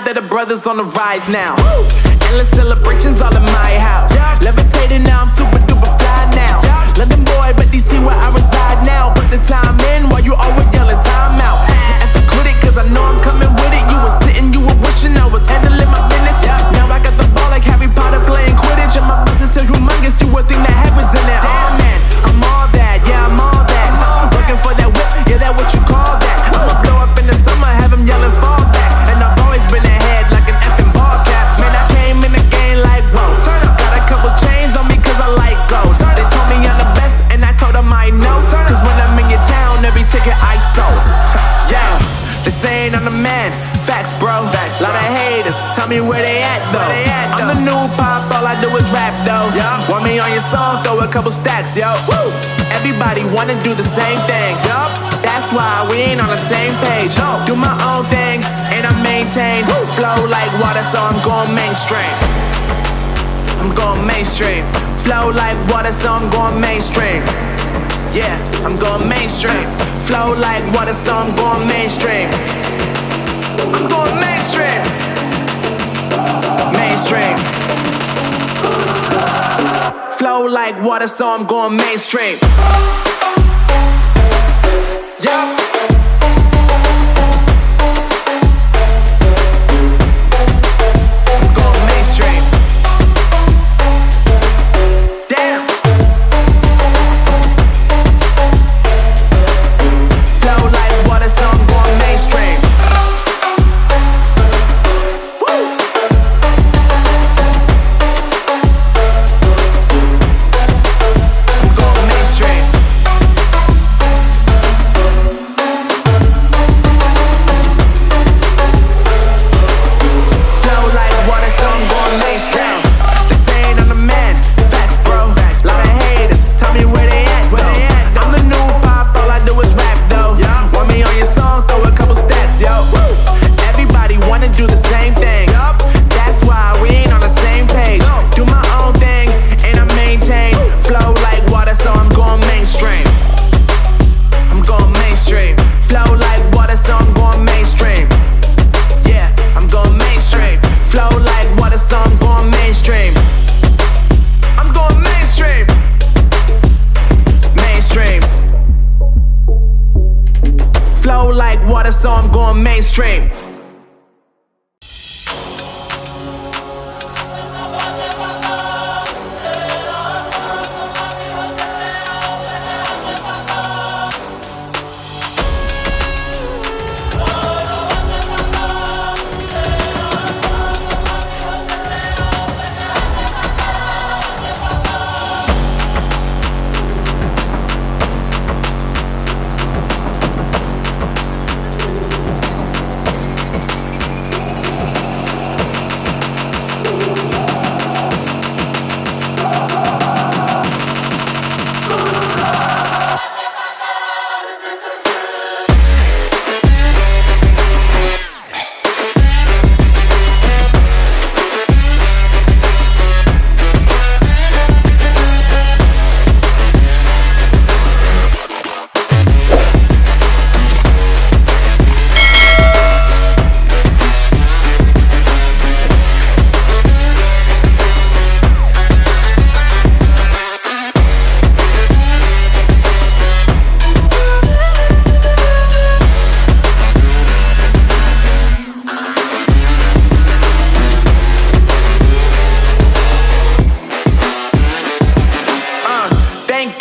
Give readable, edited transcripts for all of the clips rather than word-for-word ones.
God that the brothers on the rise now. Endless celebrations all in my house. Levitating now, I'm super duper fly now. London boy, but DC where I reside now. Put the time in while you always yelling time out. And for quit it, cause I know I'm coming with it. You were sitting, you were wishing I was handling my business. Now I got the ball like Harry Potter playing Quidditch. And my business is humongous, you would think that happens in there. Damn man, I'm all that, yeah I'm all that. Looking for that whip, yeah that what you call that. I'ma blow up in the summer, have him yelling fall back. And I've always been ahead like an effing ball cap. Man, I came in the game like whoa. Got a couple chains on me cause I like gold. They told me I'm the best and I told them I know. Cause when I'm in your town, every ticket I sold. Yeah, they saying I'm the man. Facts bro, facts, lot of haters. Tell me where they at though. I'm the new pop, all I do is rap though. Want me on your song, throw a couple stacks, yo. Woo! Everybody wanna do the same thing. That's why we ain't on the same page. Do my own thing and I maintain. Flow like water, so I'm going mainstream. I'm going mainstream. Flow like water, so I'm going mainstream. Yeah, I'm going mainstream. Flow like water, so I'm going mainstream. I'm going mainstream. Mainstream. Flow like water, so I'm going mainstream. Yup. I'm going mainstream. Damn. Flow like water, so I'm going mainstream. So I'm going mainstream.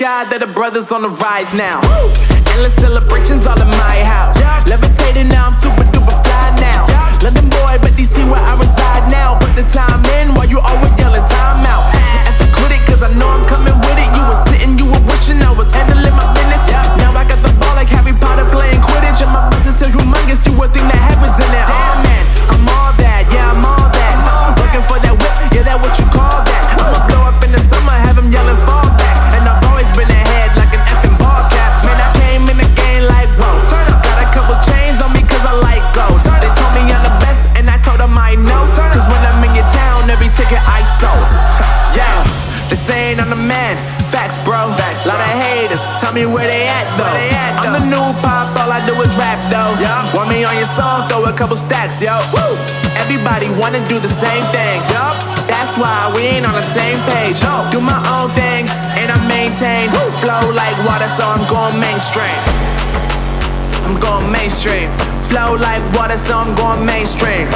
God that the brothers on the rise now. Endless celebrations all in my house. Levitating now, I'm super duper fly now. London boy, but DC where I reside now. Put the time in while you always yelling time out. And for quit it, cause I know I'm coming with it. You were sitting, you were wishing I was handling my business. Now I got the ball like Harry Potter playing Quidditch. And my business is humongous, you would think that happens in there. Damn man, I'm all that, yeah I'm all that. Looking for that whip, yeah that what you call that. I'ma blow up in the summer, have him yelling fall back. And I've always been ahead like an effing ball cap. Man, I came in the game like whoa. Got a couple chains on me cause I like gold. They told me I'm the best and I told them I know. Cause when I'm in your town, every ticket I sold. Yeah, they saying I'm the man. Lot of haters, tell me where they at though. I'm the new pop, all I do is rap though. Want me on your song, throw a couple stacks, yo. Woo! Everybody wanna do the same thing, yup. That's why we ain't on the same page. Do my own thing, and I maintain. Flow like water, so I'm going mainstream. I'm going mainstream. Flow like water, so I'm going mainstream.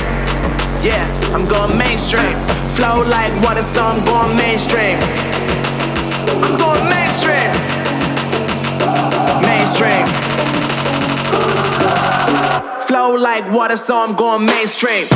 Yeah, I'm going mainstream. Flow like water, so I'm going mainstream. I'm going mainstream. Mainstream. Flow like water, so I'm going mainstream.